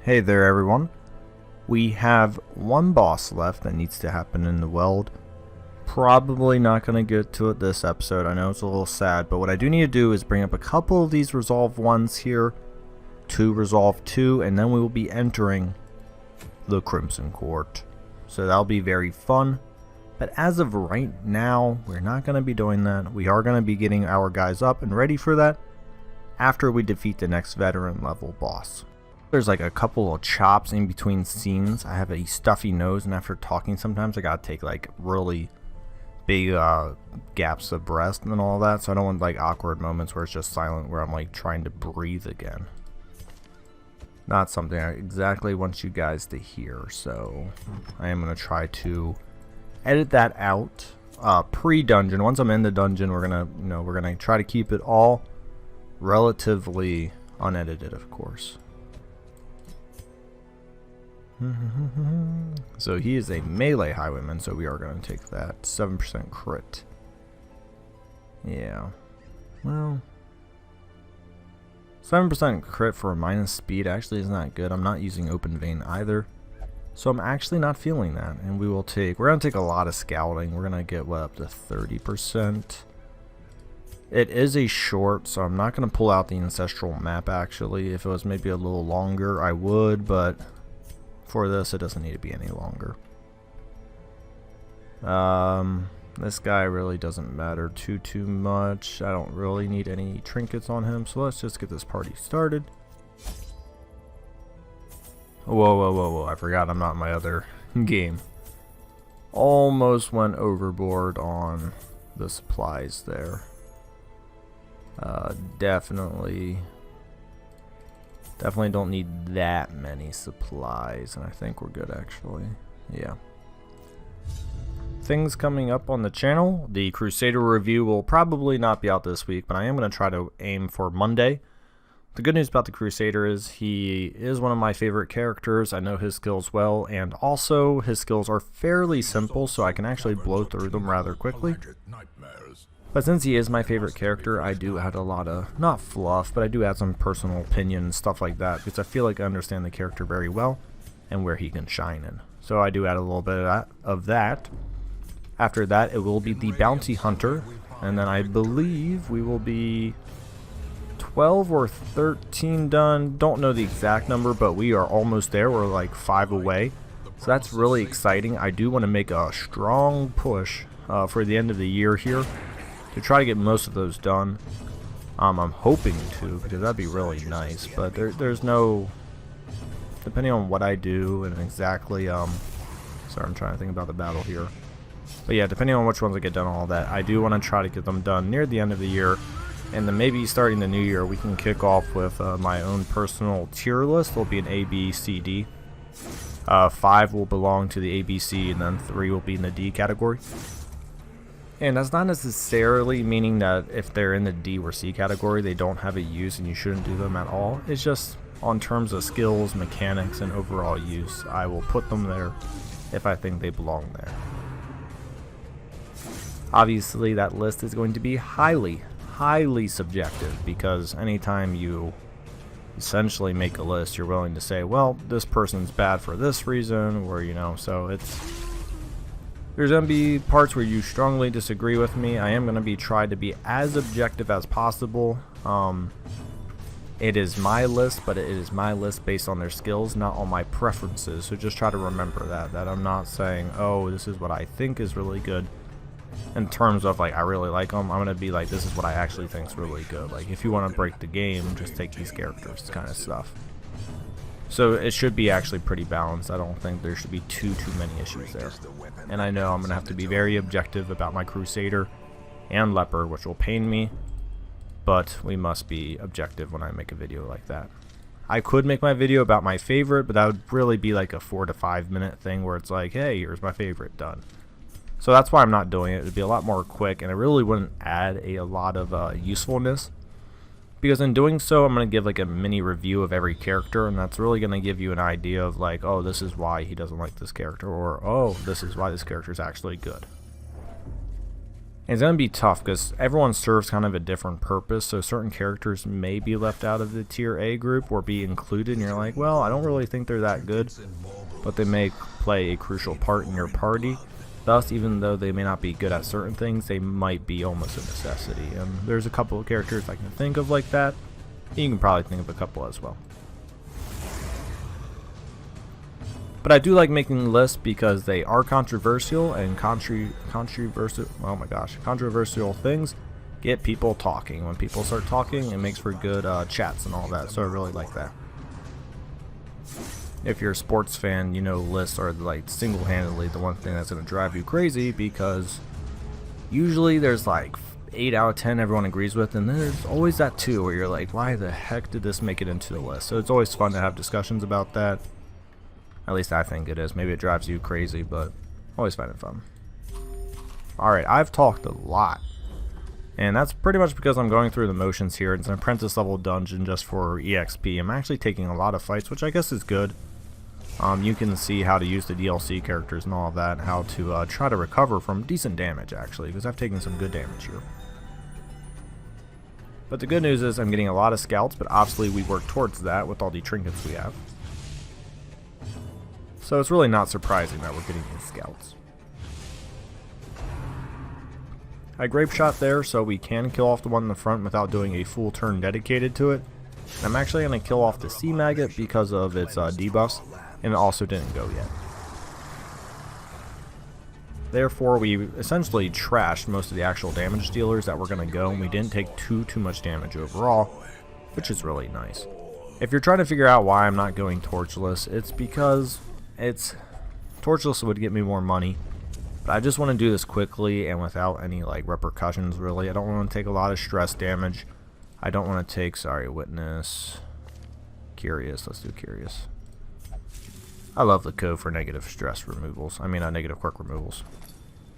Hey there everyone. We have one boss left that needs to happen in the world. Probably not going to get to it this episode. I know it's a little sad, but what I do need to do is bring up a couple of these resolve ones here to resolve 2, and then we will be entering the Crimson Court. So that'll be very fun. But as of right now, we're not going to be doing that. We are going to be getting our guys up and ready for that after we defeat the next veteran level boss. There's like a couple of chops in between scenes. I have a stuffy nose, and after talking sometimes I gotta take like really big gaps of breath and all that, so I don't want like awkward moments where it's just silent, where I'm like trying to breathe again. Not something I exactly want you guys to hear, so I am gonna try to edit that out pre-dungeon. Once I'm in the dungeon, we're gonna try to keep it all relatively unedited, of course. So he is a melee highwayman, so we are going to take that 7% crit. Yeah, well, 7% crit for a minus speed actually is not good. I'm not using open vein either, so I'm actually not feeling that. And we're going to take a lot of scouting. We're going to get up to 30%. It is a short, so I'm not going to pull out the ancestral map. Actually, if it was maybe a little longer I would, but for this, it doesn't need to be any longer. This guy really doesn't matter too much. I don't really need any trinkets on him, so let's just get this party started. Whoa, I forgot I'm not in my other game. Almost went overboard on the supplies there. Definitely don't need that many supplies, and I think we're good actually. Yeah. Things coming up on the channel. The Crusader review will probably not be out this week, but I am going to try to aim for Monday. The good news about the Crusader is he is one of my favorite characters. I know his skills well, and also his skills are fairly simple, so I can actually blow through them rather quickly. But since he is my favorite character, I do add a lot of, not fluff, but I do add some personal opinion and stuff like that, because I feel like I understand the character very well and where he can shine in. So I do add a little bit of that. After that, it will be the Bounty Hunter, and then I believe we will be 12 or 13 done. Don't know the exact number, but we are almost there. We're like 5 away. So that's really exciting. I do want to make a strong push for the end of the year here, to try to get most of those done. I'm hoping to, because that'd be really nice, but there's no, depending on what I do and exactly, sorry, I'm trying to think about the battle here. But yeah, depending on which ones I get done, all that, I do want to try to get them done near the end of the year, and then maybe starting the new year, we can kick off with my own personal tier list. There'll be an A, B, C, D. 5 will belong to the A, B, C, and then 3 will be in the D category. And that's not necessarily meaning that if they're in the D or C category, they don't have a use and you shouldn't do them at all. It's just on terms of skills, mechanics, and overall use, I will put them there if I think they belong there. Obviously, that list is going to be highly subjective, because anytime you essentially make a list, you're willing to say, well, this person's bad for this reason, or, you know, so there's going to be parts where you strongly disagree with me. I am going to try to be as objective as possible. It is my list, but it is my list based on their skills, not on my preferences. So just try to remember that I'm not saying, oh, this is what I think is really good. In terms of like, I really like them, I'm going to be like, this is what I actually think is really good. Like, if you want to break the game, just take these characters kind of stuff. So it should be actually pretty balanced. I don't think there should be too many issues there. And I know I'm going to have to be very objective about my Crusader and Leper, which will pain me. But we must be objective when I make a video like that. I could make my video about my favorite, but that would really be like a 4 to 5 minute thing where it's like, hey, here's my favorite, done. So that's why I'm not doing it. It would be a lot more quick, and it really wouldn't add a lot of usefulness. Because in doing so, I'm going to give like a mini review of every character, and that's really going to give you an idea of like, oh, this is why he doesn't like this character, or oh, this is why this character is actually good. And it's going to be tough because everyone serves kind of a different purpose, so certain characters may be left out of the tier A group or be included, and you're like, well, I don't really think they're that good, but they may play a crucial part in your party. Thus, even though they may not be good at certain things, they might be almost a necessity. And there's a couple of characters I can think of like that. You can probably think of a couple as well. But I do like making lists because they are controversial, and controversial things get people talking. When people start talking, it makes for good chats and all that, so I really like that. If you're a sports fan, you know lists are like single-handedly the one thing that's going to drive you crazy, because usually there's like 8 out of 10 everyone agrees with, and then there's always that 2 where you're like, why the heck did this make it into the list? So it's always fun to have discussions about that. At least I think it is. Maybe it drives you crazy, but always find it fun. Alright, I've talked a lot. And that's pretty much because I'm going through the motions here. It's an apprentice level dungeon just for EXP. I'm actually taking a lot of fights, which I guess is good. You can see how to use the DLC characters and all of that, how to try to recover from decent damage, actually, because I've taken some good damage here. But the good news is I'm getting a lot of scouts, but obviously we work towards that with all the trinkets we have. So it's really not surprising that we're getting these scouts. I grape shot there, so we can kill off the one in the front without doing a full turn dedicated to it. And I'm actually going to kill off the sea maggot because of its debuffs, and it also didn't go yet. Therefore, we essentially trashed most of the actual damage dealers that were going to go, and we didn't take too much damage overall, which is really nice. If you're trying to figure out why I'm not going torchless, it's because torchless would get me more money. But I just want to do this quickly and without any like repercussions, really. I don't want to take a lot of stress damage. I don't want to take, witness. Curious, let's do curious. I love the code for negative stress removals. I mean, negative quirk removals.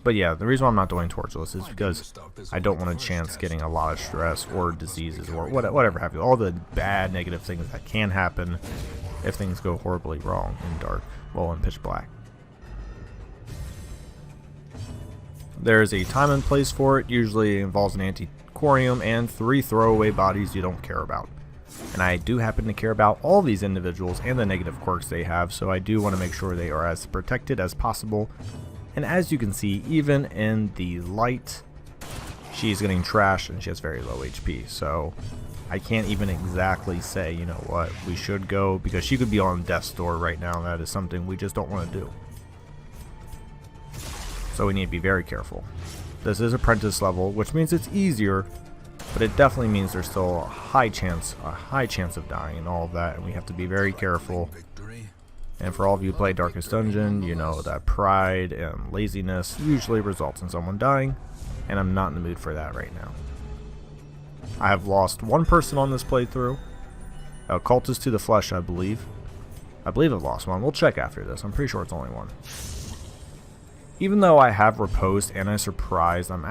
But yeah, the reason why I'm not doing torchless is because I don't want a chance getting a lot of stress or diseases or whatever have you. All the bad negative things that can happen if things go horribly wrong in dark, well, in pitch black. There's a time and place for it. Usually it involves an anti-corium and 3 throwaway bodies you don't care about. And I do happen to care about all these individuals and the negative quirks they have, so I do want to make sure they are as protected as possible. And as you can see, even in the light, she's getting trashed and she has very low HP. So I can't even exactly say, you know what, we should go, because she could be on death's door right now, and that is something we just don't want to do. So we need to be very careful. This is apprentice level, which means it's easier, but it definitely means there's still a high chance of dying and all of that, and we have to be very careful. And for all of you who play Darkest Dungeon, you know that pride and laziness usually results in someone dying, and I'm not in the mood for that right now. I have lost one person on this playthrough, a cultist to the flesh, I believe. I've lost one. We'll check after this. I'm pretty sure it's only one. Even though I have reposed and I surprised, I'm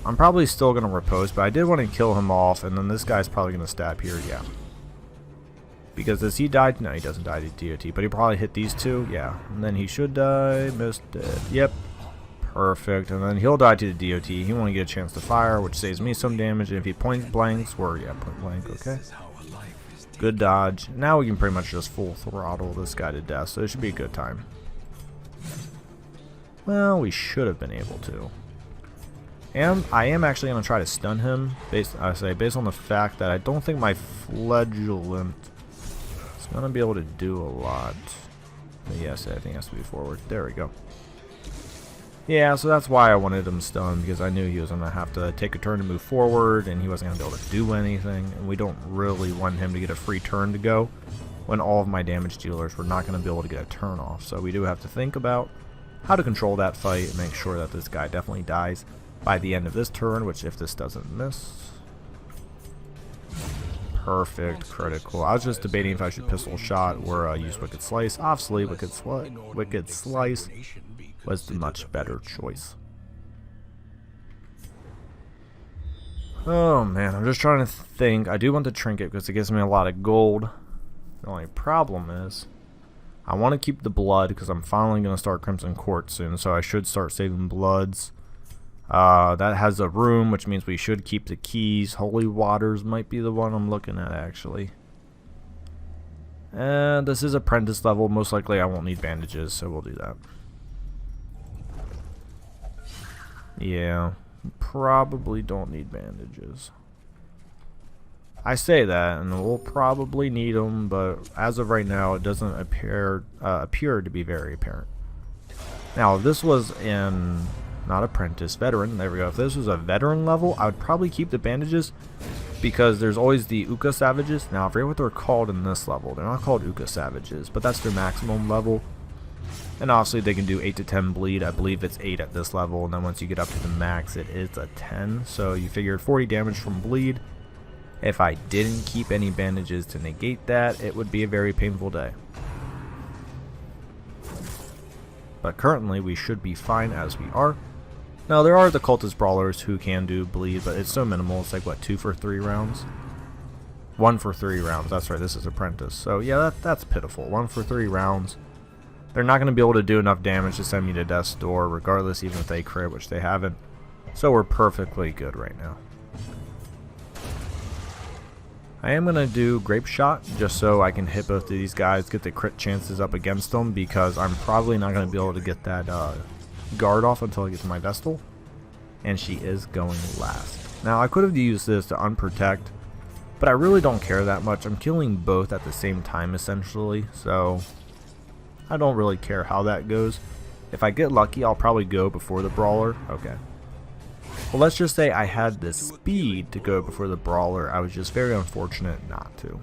probably still going to repose, but I did want to kill him off, and then this guy's probably going to stab here, yeah. Because as he died, no, he doesn't die to DOT, but he probably hit these two, yeah. And then he should die, missed it, yep. Perfect, and then he'll die to the DOT. He won't get a chance to fire, which saves me some damage, and if he point blanks, yeah, point blank, okay. Good dodge. Now we can pretty much just full throttle this guy to death, so it should be a good time. Well, we should have been able to. And I am actually going to try to stun him, based on the fact that I don't think my flagellant is going to be able to do a lot. But yes, I think it has to be forward. There we go. Yeah, so that's why I wanted him stunned, because I knew he was going to have to take a turn to move forward, and he wasn't going to be able to do anything, and we don't really want him to get a free turn to go when all of my damage dealers were not going to be able to get a turn off. So we do have to think about how to control that fight and make sure that this guy definitely dies by the end of this turn, which if this doesn't miss... Perfect, critical. I was just debating if I should pistol shot or use Wicked Slice. Obviously, Wicked Slice was the much better choice. Oh man, I'm just trying to think. I do want the trinket because it gives me a lot of gold. The only problem is I want to keep the blood because I'm finally going to start Crimson Court soon, so I should start saving bloods. That has a room, which means we should keep the keys. Holy Waters might be the one I'm looking at, actually. And this is apprentice level. Most likely I won't need bandages, so we'll do that. Yeah, probably don't need bandages. I say that, and we'll probably need them, but as of right now, it doesn't appear to be very apparent. Now, if this was in, not apprentice, veteran, there we go. If this was a veteran level, I would probably keep the bandages, because there's always the Uka Savages. Now, I forget what they're called in this level. They're not called Uka Savages, but that's their maximum level. And obviously, they can do 8 to 10 bleed. I believe it's 8 at this level, and then once you get up to the max, it is a 10. So you figured 40 damage from bleed. If I didn't keep any bandages to negate that, it would be a very painful day. But currently, we should be fine as we are. Now, there are the cultist brawlers who can do bleed, but it's so minimal. It's like, what, 2 for 3 rounds? 1 for 3 rounds. That's right, this is apprentice. So, yeah, that's pitiful. 1 for 3 rounds. They're not going to be able to do enough damage to send me to death's door, regardless, even if they crit, which they haven't. So, we're perfectly good right now. I am going to do Grape Shot, just so I can hit both of these guys, get the crit chances up against them, because I'm probably not going to be able to get that guard off until I get to my Vestal. And she is going last. Now, I could have used this to unprotect, but I really don't care that much. I'm killing both at the same time, essentially, so I don't really care how that goes. If I get lucky, I'll probably go before the brawler. Okay. Well, let's just say I had the speed to go before the brawler. I was just very unfortunate not to.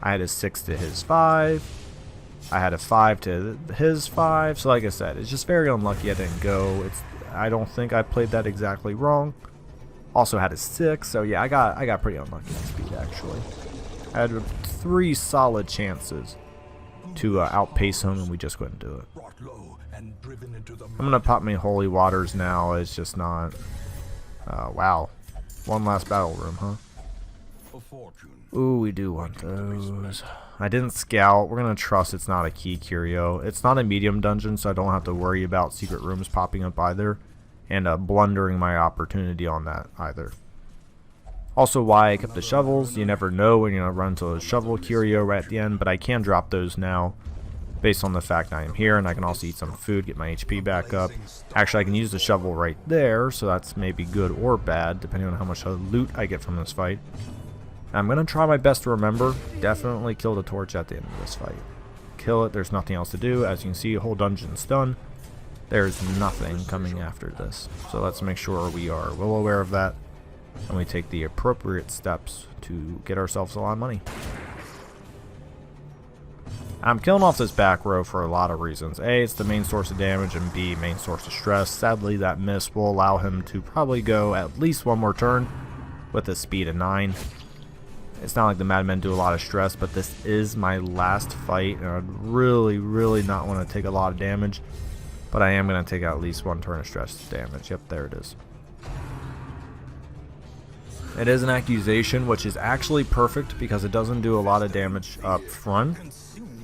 I had a 6 to his 5. I had a 5 to his 5. So like I said, it's just very unlucky I didn't go. I don't think I played that exactly wrong. Also had a 6. So yeah, I got pretty unlucky on speed, actually. I had 3 solid chances to outpace him, and we just couldn't do it. I'm gonna pop my Holy Waters now. It's just not. Wow, one last battle room, huh? Ooh, we do want those. I didn't scout. We're gonna trust it's not a key curio. It's not a medium dungeon, so I don't have to worry about secret rooms popping up either, and blundering my opportunity on that either. Also, why I kept the shovels. You never know when you're gonna run into a shovel curio right at the end, but I can drop those now, based on the fact I am here, and I can also eat some food, get my HP back up. Actually, I can use the shovel right there, so that's maybe good or bad, depending on how much loot I get from this fight. I'm going to try my best to remember. Definitely kill the torch at the end of this fight. Kill it, there's nothing else to do. As you can see, the whole dungeon's done. There's nothing coming after this. So let's make sure we are well aware of that, and we take the appropriate steps to get ourselves a lot of money. I'm killing off this back row for a lot of reasons. A, it's the main source of damage, and B, main source of stress. Sadly, that miss will allow him to probably go at least one more turn with a speed of 9. It's not like the Madmen do a lot of stress, but this is my last fight, and I'd really not want to take a lot of damage. But I am going to take out at least one turn of stress damage. Yep, there it is. It is an accusation, which is actually perfect because it doesn't do a lot of damage up front.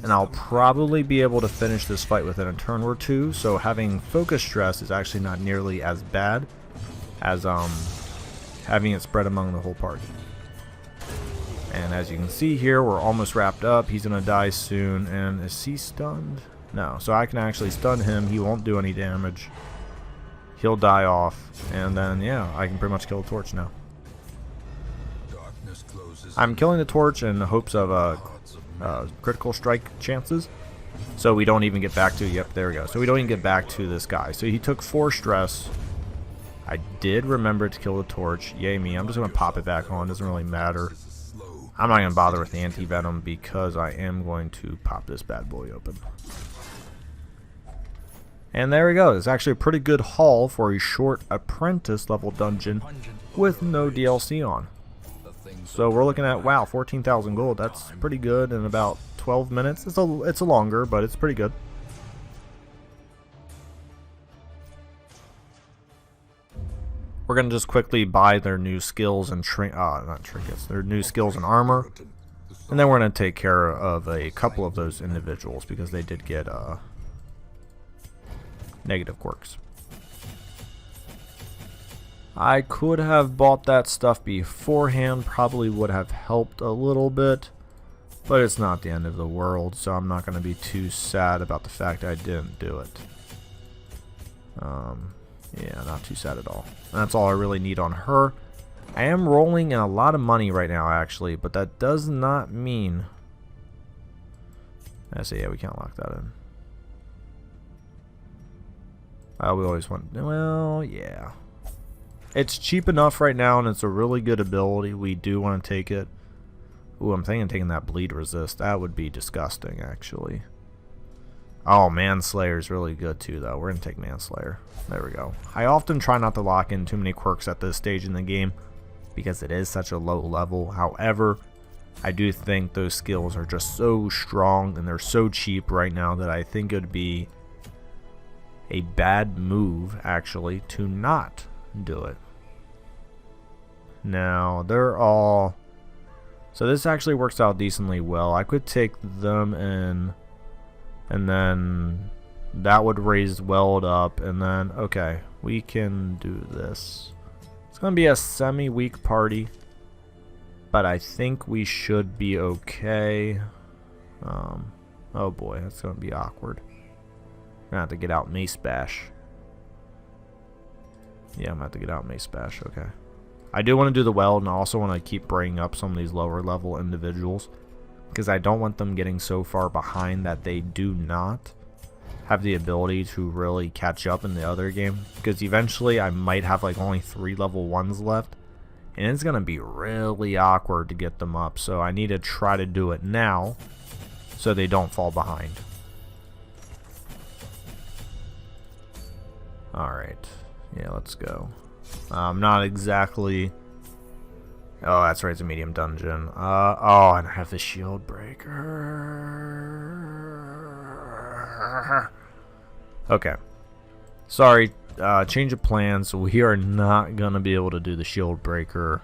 And I'll probably be able to finish this fight within a turn or 2, so having focus stress is actually not nearly as bad as having it spread among the whole party. And as you can see here, we're almost wrapped up. He's going to die soon. And is he stunned? No. So I can actually stun him. He won't do any damage. He'll die off. And then, yeah, I can pretty much kill the torch now. I'm killing the torch in hopes of critical strike chances. So we don't even get back to, yep, there we go. So we don't even get back to this guy. So he took 4 stress. I did remember to kill the torch. Yay me. I'm just going to pop it back on. Doesn't really matter. I'm not going to bother with the anti-venom because I am going to pop this bad boy open. And there we go. It's actually a pretty good haul for a short apprentice level dungeon with no DLC on. So we're looking at, wow, 14,000 gold. That's pretty good in about 12 minutes. It's a longer, but it's pretty good. We're going to just quickly buy their new skills and not trinkets, their new skills and armor. And then we're going to take care of a couple of those individuals because they did get negative quirks. I could have bought that stuff beforehand, probably would have helped a little bit, but it's not the end of the world, so I'm not going to be too sad about the fact I didn't do it. Yeah, not too sad at all. And that's all I really need on her. I am rolling in a lot of money right now, actually, but that does not mean... I say, yeah, we can't lock that in. We always want... Well, yeah. It's cheap enough right now, and it's a really good ability. We do want to take it. Ooh, I'm thinking of taking that bleed resist. That would be disgusting, actually. Oh, Manslayer is really good, too, though. We're going to take Manslayer. There we go. I often try not to lock in too many quirks at this stage in the game, because it is such a low level. However, I do think those skills are just so strong, and they're so cheap right now that I think it would be a bad move, actually, to not do it. Now, they're all... So this actually works out decently well. I could take them in, and then that would raise weld up, and then, okay, we can do this. It's going to be a semi-weak party, but I think we should be okay. Oh boy, that's going to be awkward. I'm going to have to get out Mace Bash. Yeah, I'm going to have to get out Mace Bash, okay. I do want to do the weld, and I also want to keep bringing up some of these lower level individuals, because I don't want them getting so far behind that they do not have the ability to really catch up in the other game, because eventually I might have like only 3 level 1s left, and it's going to be really awkward to get them up, so I need to try to do it now so they don't fall behind. Alright, yeah, let's go. Not exactly... Oh, that's right, it's a medium dungeon. Oh, and I have the shield breaker. Okay. Sorry, change of plans. We are not going to be able to do the shield breaker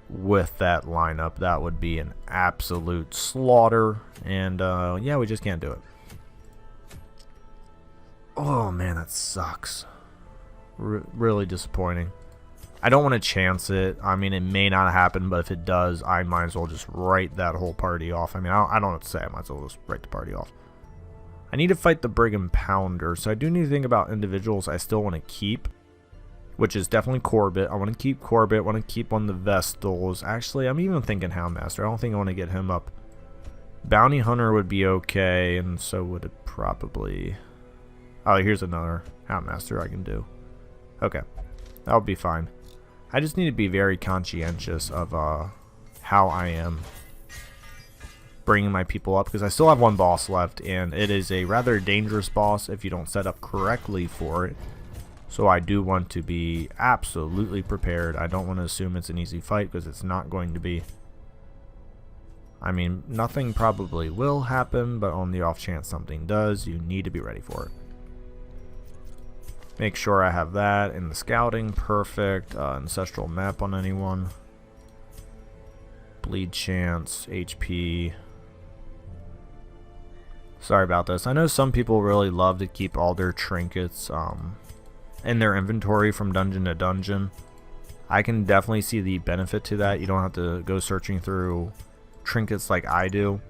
with that lineup. That would be an absolute slaughter. And, yeah, we just can't do it. Oh, man, that sucks. Really disappointing. I don't want to chance it. I mean, it may not happen, but if it does, I might as well just write that whole party off. I mean, I don't have to say. I might as well just write the party off. I need to fight the Brigand Pounder, so I do need to think about individuals I still want to keep, which is definitely Corbett. I want to keep Corbett. I want to keep one of the Vestals. Actually, I'm even thinking Houndmaster. I don't think I want to get him up. Bounty Hunter would be okay, and so would it probably... Oh, here's another Houndmaster I can do. Okay, that would be fine. I just need to be very conscientious of how I am bringing my people up, because I still have one boss left, and it is a rather dangerous boss if you don't set up correctly for it. So I do want to be absolutely prepared. I don't want to assume it's an easy fight, because it's not going to be. I mean, nothing probably will happen, but on the off chance something does, you need to be ready for it. Make sure I have that in the scouting. Perfect. Ancestral map on anyone. Bleed chance. HP. Sorry about this. I know some people really love to keep all their trinkets in their inventory from dungeon to dungeon. I can definitely see the benefit to that. You don't have to go searching through trinkets like I do.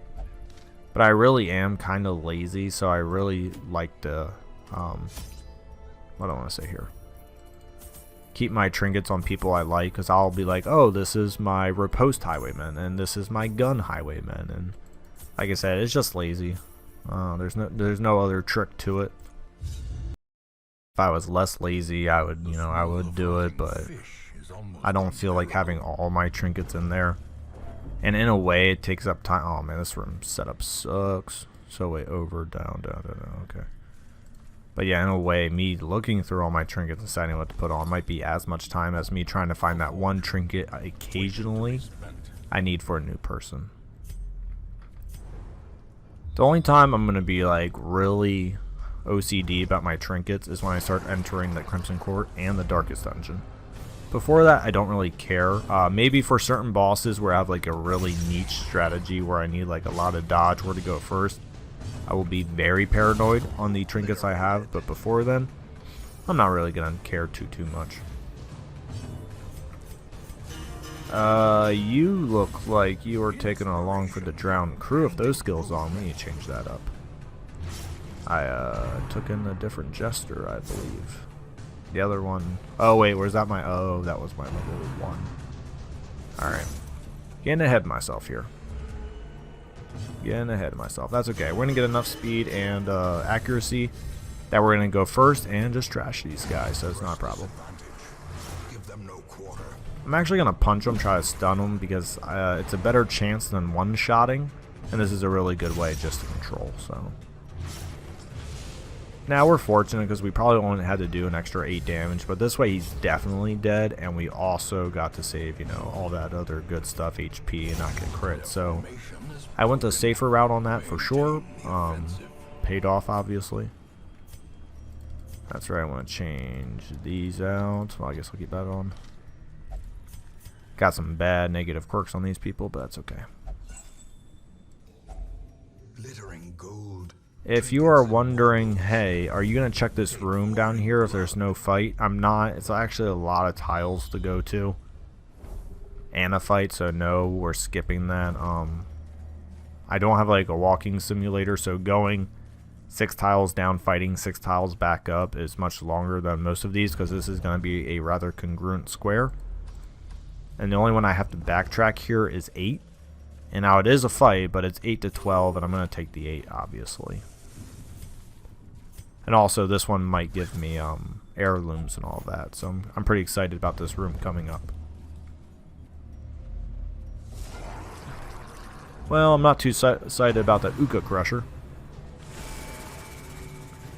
But I really am kind of lazy, so I really like to... what do I want to say here? Keep my trinkets on people I like, because I'll be like, oh, this is my riposte highwayman, and this is my gun highwayman, and like I said, it's just lazy. There's no other trick to it. If I was less lazy, I would, I would do it, but I don't feel like having all my trinkets in there. And in a way, it takes up time. Oh man, this room setup sucks. So wait, over, down, okay. But yeah, in a way, me looking through all my trinkets and deciding what to put on might be as much time as me trying to find that one trinket occasionally I need for a new person. The only time I'm going to be like really OCD about my trinkets is when I start entering the Crimson Court and the Darkest Dungeon. Before that, I don't really care. Maybe for certain bosses where I have like a really niche strategy where I need like a lot of dodge where to go first, I will be very paranoid on the trinkets I have, but before then, I'm not really going to care too much. You look like you were taken along for the drowned crew. If those skills on, we need to change that up. I took in a different jester, I believe. The other one. Oh wait, where's that my? Oh, that was my level 1. All right, getting ahead of myself here. Getting ahead of myself. That's okay. We're gonna get enough speed and accuracy that we're gonna go first and just trash these guys. So it's not a problem. I'm actually gonna punch them, try to stun them because it's a better chance than one-shotting, and this is a really good way just to control. So. Now we're fortunate because we probably only had to do an extra 8 damage, but this way he's definitely dead, and we also got to save, you know, all that other good stuff, HP, and not get crit. So I went the safer route on that for sure. Paid off, obviously. That's right. I want to change these out. Well, I guess I'll keep that on. Got some bad negative quirks on these people, but that's okay. Glittering gold. If you are wondering, hey, are you going to check this room down here if there's no fight? I'm not. It's actually a lot of tiles to go to. And a fight, so no, we're skipping that. I don't have like a walking simulator, so going 6 tiles down, fighting 6 tiles back up is much longer than most of these because this is going to be a rather congruent square. And the only one I have to backtrack here is 8. And now it is a fight, but it's 8 to 12, and I'm going to take the 8, obviously. And also, this one might give me heirlooms and all that, so I'm pretty excited about this room coming up. Well, I'm not too excited about that Uka Crusher.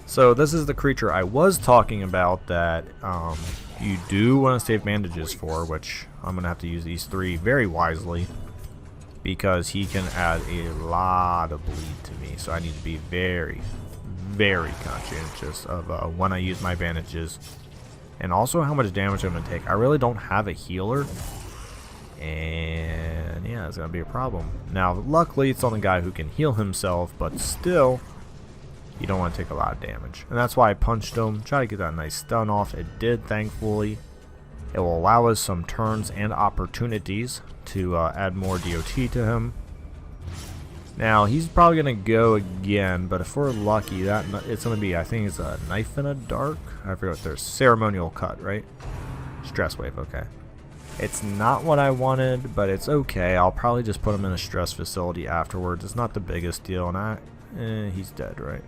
So this is the creature I was talking about that you do want to save bandages for, which I'm going to have to use these 3 very wisely. Because he can add a lot of bleed to me, so I need to be very, very conscientious of when I use my bandages, and also how much damage I'm going to take. I really don't have a healer, and yeah, it's going to be a problem. Now, luckily, it's on the guy who can heal himself, but still, you don't want to take a lot of damage, and that's why I punched him, try to get that nice stun off. It did, thankfully. It will allow us some turns and opportunities to add more DOT to him. Now he's probably gonna go again, but if we're lucky, that it's gonna be, I think it's a knife in a dark. I forget what there's ceremonial cut, right? Stress wave. Okay, it's not what I wanted, but it's okay. I'll probably just put him in a stress facility afterwards. It's not the biggest deal, and he's dead, right?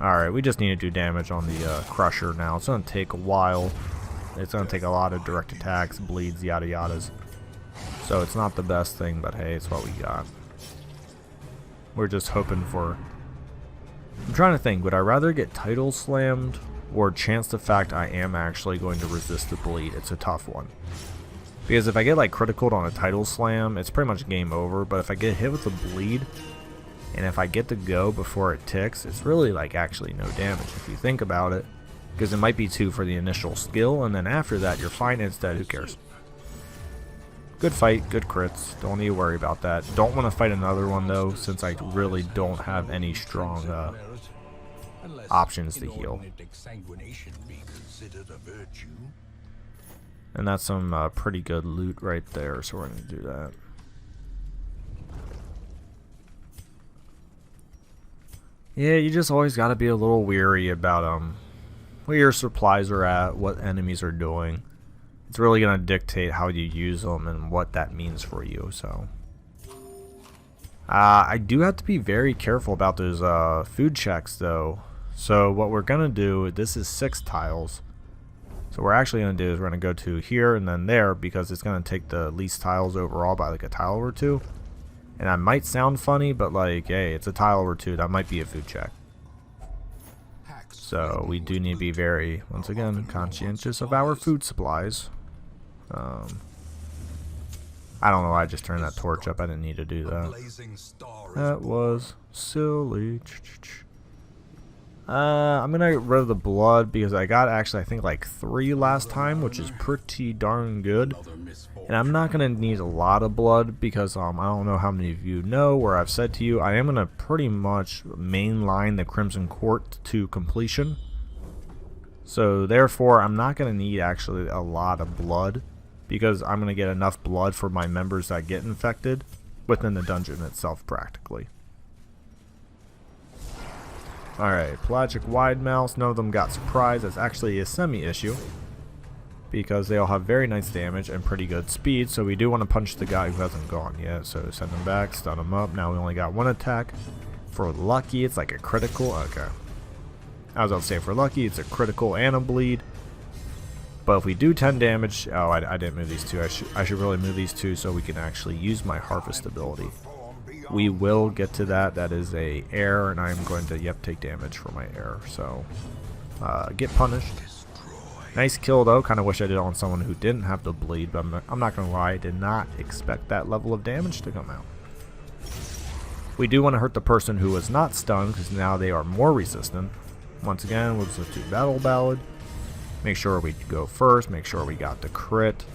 All right, we just need to do damage on the crusher now. It's gonna take a while. It's gonna take a lot of direct attacks, bleeds, yada yadas. So it's not the best thing, but hey, it's what we got. We're just hoping for... I'm trying to think, would I rather get title slammed or chance the fact I am actually going to resist the bleed? It's a tough one. Because if I get like critical on a title slam, it's pretty much game over, but if I get hit with the bleed, and if I get to go before it ticks, it's really like actually no damage if you think about it. Because it might be 2 for the initial skill, and then after that you're fine, it's dead, who cares? Good fight, good crits, don't need to worry about that. Don't want to fight another one though, since I really don't have any strong options to heal. And that's some pretty good loot right there, so we're going to do that. Yeah, you just always got to be a little weary about where your supplies are at, what enemies are doing. It's really going to dictate how you use them and what that means for you. So I do have to be very careful about those food checks though. So what we're going to do, this is 6 tiles. So what we're actually going to do is we're going to go to here and then there, because it's going to take the least tiles overall by like a tile or 2. And that might sound funny, but like, hey, it's a tile or 2. That might be a food check. So we do need to be very, once again, conscientious of our food supplies. I don't know why I just turned that torch up. I didn't need to do that. That was silly. I'm gonna get rid of the blood because I got actually I think like 3 last time, which is pretty darn good. And I'm not gonna need a lot of blood because I don't know how many of you know, or I've said to you, I am gonna pretty much mainline the Crimson Court to completion. So therefore I'm not gonna need actually a lot of blood, because I'm going to get enough blood for my members that get infected within the dungeon itself practically. Alright, Pelagic Wide Mouse, none of them got surprised. That's actually a semi-issue, because they all have very nice damage and pretty good speed, so we do want to punch the guy who hasn't gone yet. So send him back, stun him up. Now we only got one attack. For lucky, it's like a critical. Okay. I was about to say for lucky, it's a critical and a bleed. But if we do 10 damage, oh, I didn't move these two. I should really move these two so we can actually use my harvest ability. We will get to that. That is a air, and I'm going to, take damage for my air. So, get punished. Nice kill, though. Kind of wish I did it on someone who didn't have the bleed, but I'm not going to lie. I did not expect that level of damage to come out. We do want to hurt the person who was not stunned, because now they are more resistant. Once again, we'll just do Battle Ballad. Make sure we go first. Make sure we got the crit.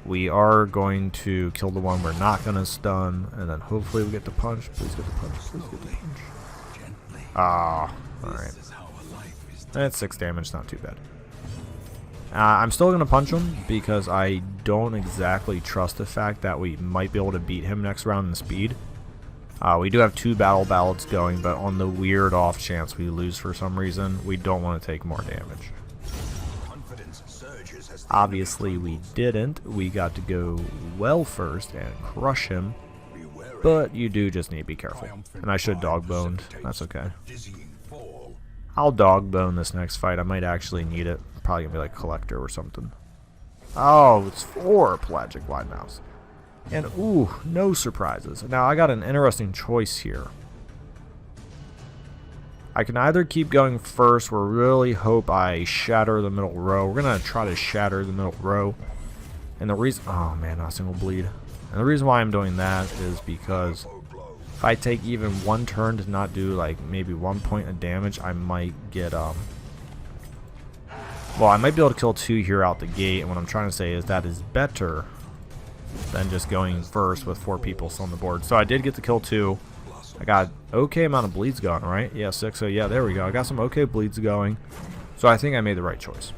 We are going to kill the one we're not going to stun, and then hopefully we get the punch. Please get the punch. Please get the punch. Ah, alright. That's 6 damage, not too bad. I'm still going to punch him because I don't exactly trust the fact that we might be able to beat him next round in speed. We do have 2 Battle Ballads going, but on the weird off chance we lose for some reason, we don't want to take more damage. Obviously we didn't. We got to go well first and crush him, but you do just need to be careful. And I should dog boned. That's okay. I'll dog bone this next fight. I might actually need it. Probably gonna be like Collector or something. Oh, it's 4 Pelagic Wide Mouse. And ooh, no surprises. Now I got an interesting choice here. I can either keep going first or really hope I shatter the middle row. We're going to try to shatter the middle row. And the reason... Oh man, not a single bleed. And the reason why I'm doing that is because if I take even one turn to not do like maybe 1 point of damage, I might get... Well, I might be able to kill 2 here out the gate. And what I'm trying to say is that is better than just going first with 4 people still on the board. So I did get to kill 2. I got okay amount of bleeds going, right? Yeah, 6. So yeah, there we go. I got some okay bleeds going. So I think I made the right choice.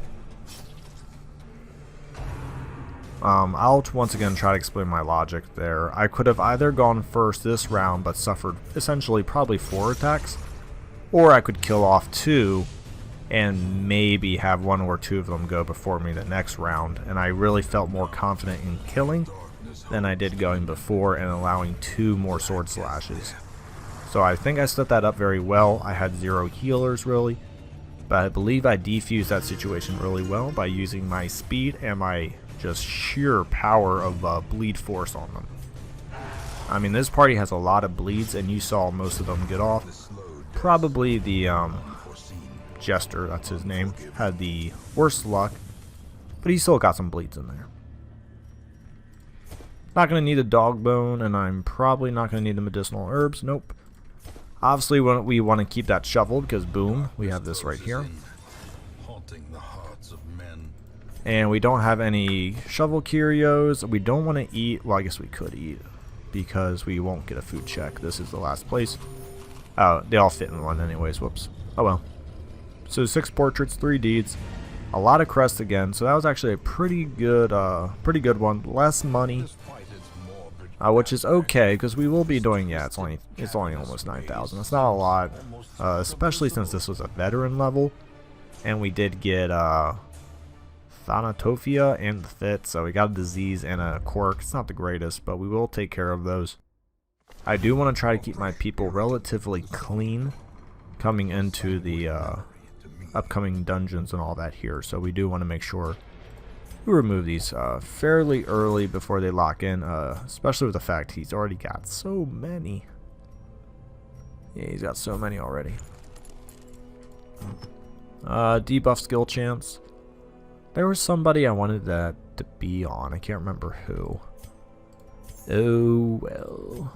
I'll once again try to explain my logic there. I could have either gone first this round but suffered essentially probably 4 attacks, or I could kill off 2 and maybe have 1 or 2 of them go before me the next round. And I really felt more confident in killing than I did going before and allowing 2 more sword slashes. So I think I set that up very well. I had 0 healers really, but I believe I defused that situation really well by using my speed and my just sheer power of bleed force on them. I mean, this party has a lot of bleeds, and you saw most of them get off. Probably the Jester, that's his name, had the worst luck, but he still got some bleeds in there. Not going to need a dog bone, and I'm probably not going to need the medicinal herbs. Nope. Obviously, we want to keep that shoveled because, boom, we have this right here. And we don't have any shovel curios. We don't want to eat. Well, I guess we could eat because we won't get a food check. This is the last place. Oh, they all fit in one anyways. Whoops. Oh, well. So 6 portraits, 3 deeds. A lot of crests again. So that was actually a pretty good one. Less money. Which is okay, because we will be doing, yeah, it's only almost 9,000. It's not a lot, especially since this was a veteran level, and we did get Thanatophobia and the Fit, so we got a disease and a quirk. It's not the greatest, but we will take care of those. I do want to try to keep my people relatively clean coming into the upcoming dungeons and all that here, so we do want to make sure we remove these fairly early before they lock in, especially with the fact he's already got so many. Yeah, he's got so many already. Debuff skill chance. There was somebody I wanted that to be on. I can't remember who. Oh, well.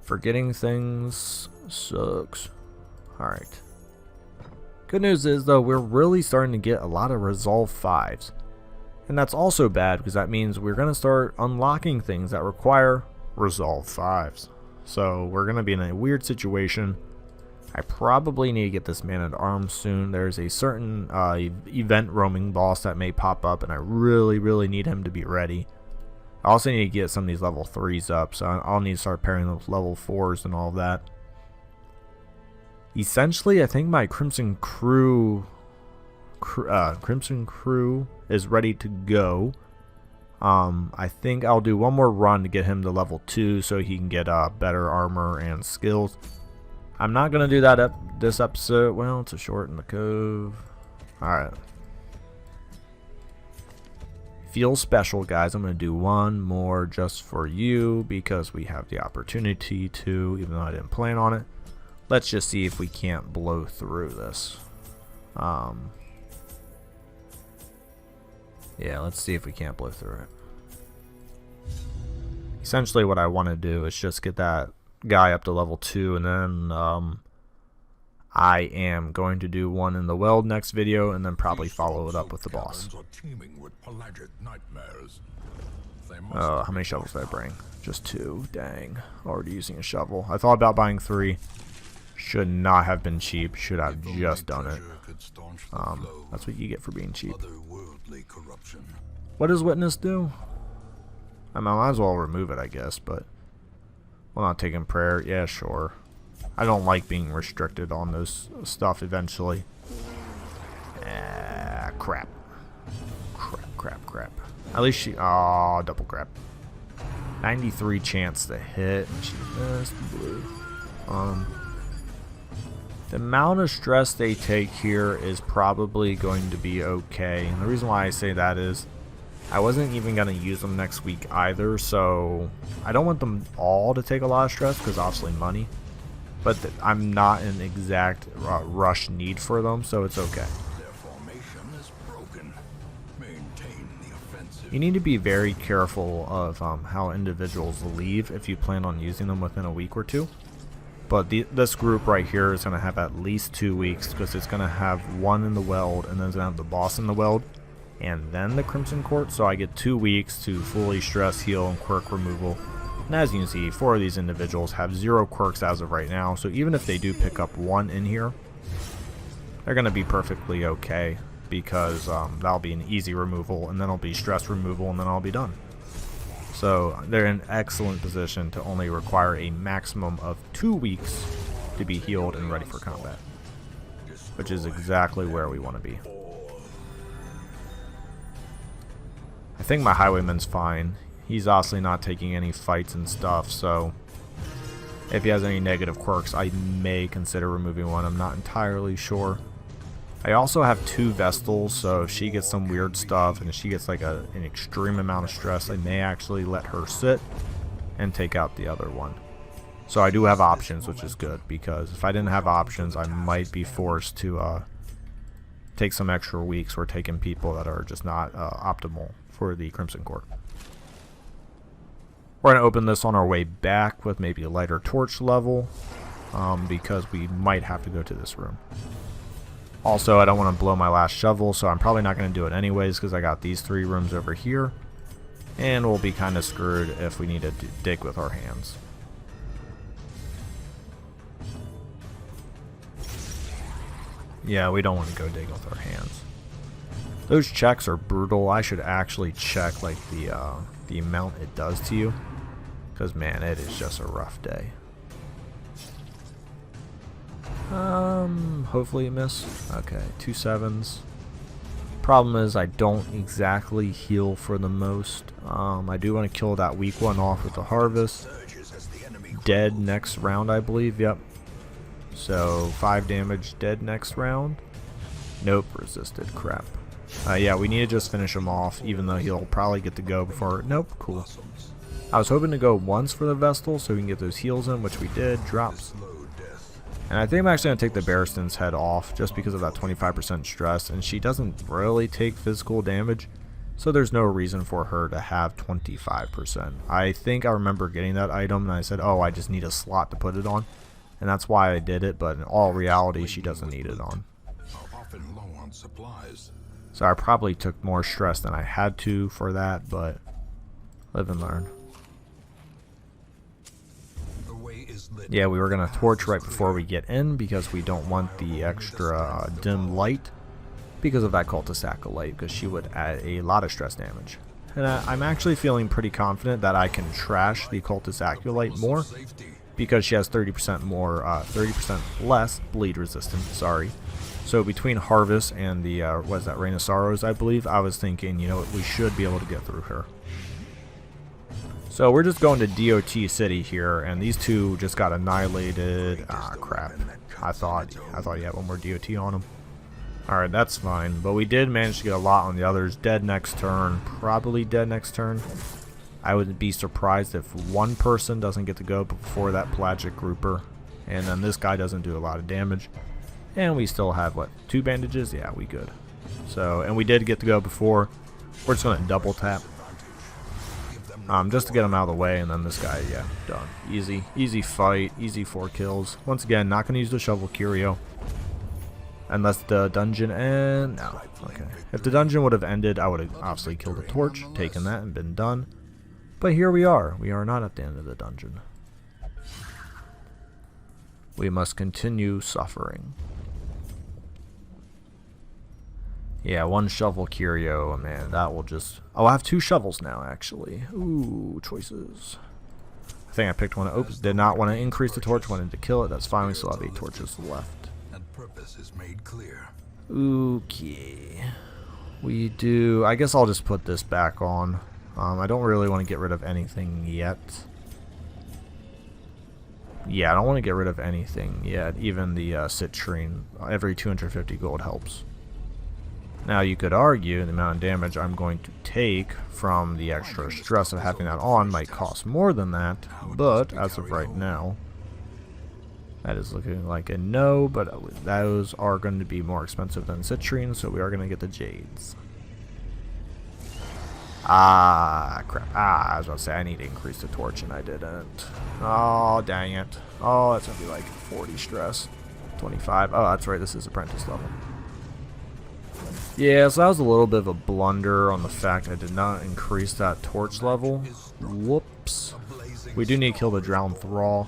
Forgetting things sucks. Alright. Good news is, though, we're really starting to get a lot of Resolve 5s. And that's also bad, because that means we're going to start unlocking things that require Resolve 5s. So we're going to be in a weird situation I probably need to get this man at arms soon. There's a certain event roaming boss that may pop up, and I really need him to be ready. I also need to get some of these level 3s up, so I'll need to start pairing those level 4s and all of that. Essentially, I think my Crimson Crew is ready to go. I think I'll do one more run to get him to level 2 so he can get better armor and skills. I'm not going to do that this episode. Well, it's a short in the cove. Alright. Feels special, guys. I'm going to do one more just for you because we have the opportunity to, even though I didn't plan on it. Let's just see if we can't blow through this. Yeah, let's see if we can't blow through it. Essentially what I want to do is just get that guy up to level 2, and then I am going to do one in the weld next video, and then probably follow it up with the boss. How many shovels did I bring? Just 2. Dang. Already using a shovel. I thought about buying 3. Should not have been cheap. Should have just done it. That's what you get for being cheap. What does witness do? I might as well remove it, I guess, but we're not taking prayer. Yeah, sure. I don't like being restricted on those stuff eventually. Crap. Crap. At least she... Oh, double crap. 93 chance to hit, and she missed blue. The amount of stress they take here is probably going to be okay. And the reason why I say that is I wasn't even going to use them next week either, so I don't want them all to take a lot of stress because obviously money. But I'm not in exact rush need for them, so it's okay. You need to be very careful of how individuals leave if you plan on using them within a week or two. But this group right here is going to have at least 2 weeks because it's going to have one in the weld, and then it's going to have the boss in the weld, and then the Crimson Court. So I get 2 weeks to fully stress, heal, and quirk removal. And as you can see, 4 of these individuals have 0 quirks as of right now. So even if they do pick up 1 in here, they're going to be perfectly okay because that'll be an easy removal, and then it'll be stress removal, and then I'll be done. So they're in excellent position to only require a maximum of 2 weeks to be healed and ready for combat, which is exactly where we want to be. I think my highwayman's fine. He's obviously not taking any fights and stuff, so if he has any negative quirks, I may consider removing one. I'm not entirely sure. I also have 2 Vestals, so if she gets some weird stuff and if she gets like an extreme amount of stress, I may actually let her sit and take out the other one. So I do have options, which is good, because if I didn't have options, I might be forced to take some extra weeks or taking people that are just not optimal for the Crimson Court. We're going to open this on our way back with maybe a lighter torch level, because we might have to go to this room. Also, I don't want to blow my last shovel, so I'm probably not going to do it anyways because I got these 3 rooms over here, and we'll be kind of screwed if we need to dig with our hands. Yeah, we don't want to go dig with our hands. Those checks are brutal. I should actually check like the amount it does to you, because man, it is just a rough day. Hopefully it missed. Okay, 2 7s. Problem is I don't exactly heal for the most. I do want to kill that weak one off with the harvest. Dead next round, I believe. Yep. So 5 damage, dead next round. Nope, resisted. Crap. Yeah, we need to just finish him off, even though he'll probably get to go before. Nope, cool. I was hoping to go once for the Vestal so we can get those heals in, which we did. Drops. And I think I'm actually going to take the Barristan's head off just because of that 25% stress, and she doesn't really take physical damage, so there's no reason for her to have 25%. I think I remember getting that item and I said, oh, I just need a slot to put it on, and that's why I did it, but in all reality she doesn't need it on. So I probably took more stress than I had to for that, but live and learn. The way is lit. Yeah, we were going to torch right before we get in because we don't want the extra dim light because of that cultist acolyte, because she would add a lot of stress damage. And I'm actually feeling pretty confident that I can trash the cultist acolyte more because she has 30% more, 30% less bleed resistance. Sorry. So between Harvest and the what is that, Reign of Sorrows, I believe, I was thinking, you know, we should be able to get through her. So we're just going to DOT City here, and these two just got annihilated. Ah, crap. I thought he had one more DOT on him. Alright, that's fine. But we did manage to get a lot on the others. Dead next turn. Probably dead next turn. I wouldn't be surprised if one person doesn't get to go before that pelagic grouper. And then this guy doesn't do a lot of damage. And we still have, what, 2 bandages? Yeah, we good. So, and we did get to go before. We're just going to double tap. Just to get him out of the way, and then this guy, yeah, done. Easy fight, easy 4 kills. Once again, not going to use the shovel curio. Unless the dungeon and no. Okay. If the dungeon would have ended, I would have obviously killed a torch, taken that, and been done. But here we are. We are not at the end of the dungeon. We must continue suffering. Yeah, 1 shovel curio, man, that will just... Oh, I have 2 shovels now, actually. Ooh, choices. I think I picked one. Oops, did not want to increase the torch, wanted to kill it. That's fine, we still have 8 torches left. And purpose is made clear. Okay. We do... I guess I'll just put this back on. I don't really want to get rid of anything yet. Yeah, I don't want to get rid of anything yet. Even the citrine. Every 250 gold helps. Now you could argue the amount of damage I'm going to take from the extra stress of having that on might cost more than that, but as of right now, that is looking like a no, but those are going to be more expensive than citrine, so we are going to get the jades. Ah, crap. Ah, I was about to say I need to increase the torch and I didn't. Oh, dang it. Oh, that's going to be like 40 stress. 25. Oh, that's right, this is apprentice level. Yeah, so that was a little bit of a blunder on the fact I did not increase that torch level. Whoops. We do need to kill the drowned thrall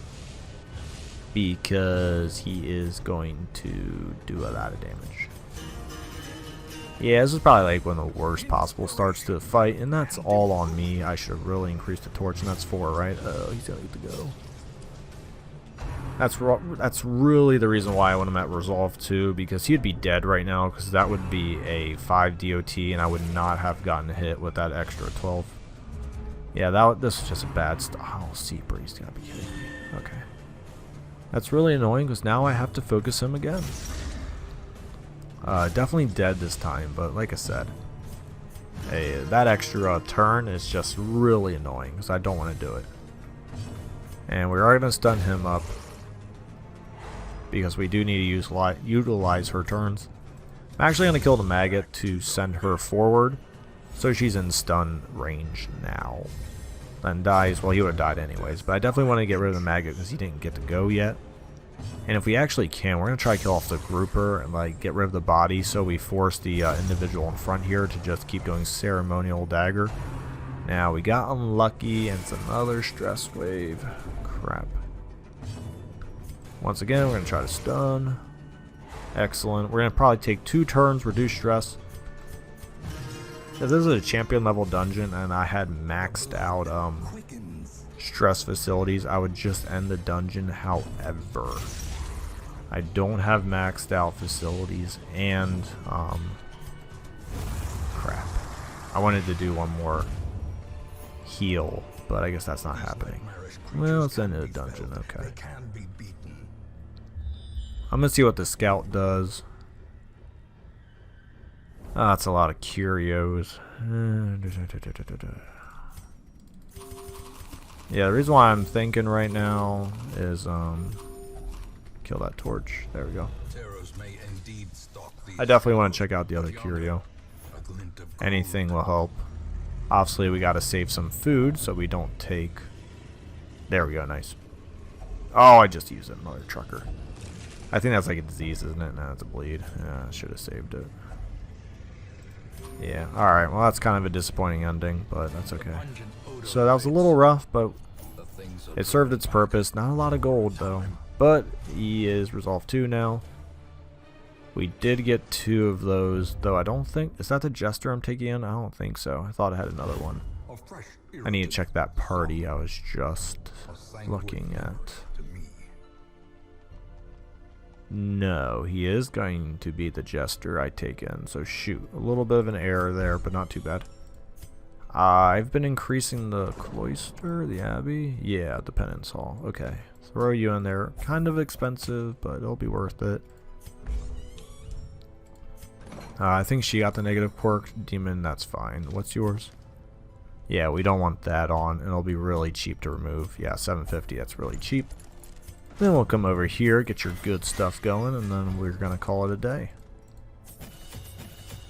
because he is going to do a lot of damage. Yeah, this is probably like one of the worst possible starts to a fight, and that's all on me. I should have really increased the torch, and that's 4, right? Oh, he's gonna get to go. That's really the reason why I want him at Resolve 2, because he'd be dead right now, because that would be a 5 DOT, and I would not have gotten hit with that extra 12. Yeah, this is just a bad stuff. Oh, Sea Breeze, gotta be kidding me. Okay. That's really annoying, because now I have to focus him again. Definitely dead this time, but like I said, that extra turn is just really annoying, because I don't want to do it. And we are going to stun him up, because we do need to utilize her turns. I'm actually going to kill the maggot to send her forward, so she's in stun range now. Then dies, well, he would have died anyways, but I definitely want to get rid of the maggot because he didn't get to go yet. And if we actually can, we're going to try to kill off the grouper and like get rid of the body, so we force the individual in front here to just keep doing ceremonial dagger. Now we got unlucky and it's another stress wave. Crap. Once again, we're going to try to stun. Excellent. We're going to probably take 2 turns, reduce stress. If this is a champion level dungeon and I had maxed out stress facilities, I would just end the dungeon. However, I don't have maxed out facilities, and crap, I wanted to do one more heal, but I guess that's not happening. Well, let's end the dungeon. Okay, I'm gonna see what the scout does. That's a lot of curios. Yeah, the reason why I'm thinking right now is kill that torch. There we go. I definitely want to check out the other curio. Anything will help. Obviously, we got to save some food so we don't take... There we go, nice. Oh, I just used another trucker. I think that's like a disease, isn't it? No, it's a bleed. Yeah, I should have saved it. Yeah, alright, well that's kind of a disappointing ending, but that's okay. So that was a little rough, but It served its purpose. Not a lot of gold though, but he is resolve 2 now. We did get 2 of those, though I don't think... Is that the Jester I'm taking in? I don't think so. I thought I had another one. I need to check that party I was just looking at. No, he is going to be the Jester I take in, so shoot. A little bit of an error there, but not too bad. I've been increasing the Cloister, the Abbey. Yeah, the Penance Hall. Okay, throw you in there. Kind of expensive, but it'll be worth it. I think she got the negative quirk. Demon, that's fine. What's yours? Yeah, we don't want that on. It'll be really cheap to remove. Yeah, 750, that's really cheap. Then we'll come over here, get your good stuff going, and then we're going to call it a day.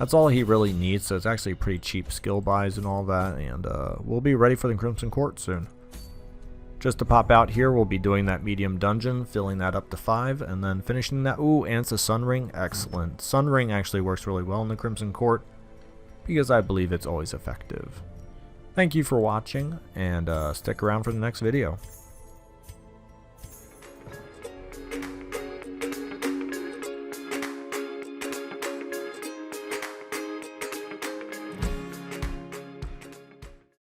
That's all he really needs, so it's actually pretty cheap skill buys and all that, and we'll be ready for the Crimson Court soon. Just to pop out here, we'll be doing that medium dungeon, filling that up to 5, and then finishing that. Ooh, and it's a Sun Ring. Excellent. Sun Ring actually works really well in the Crimson Court, because I believe it's always effective. Thank you for watching, and stick around for the next video.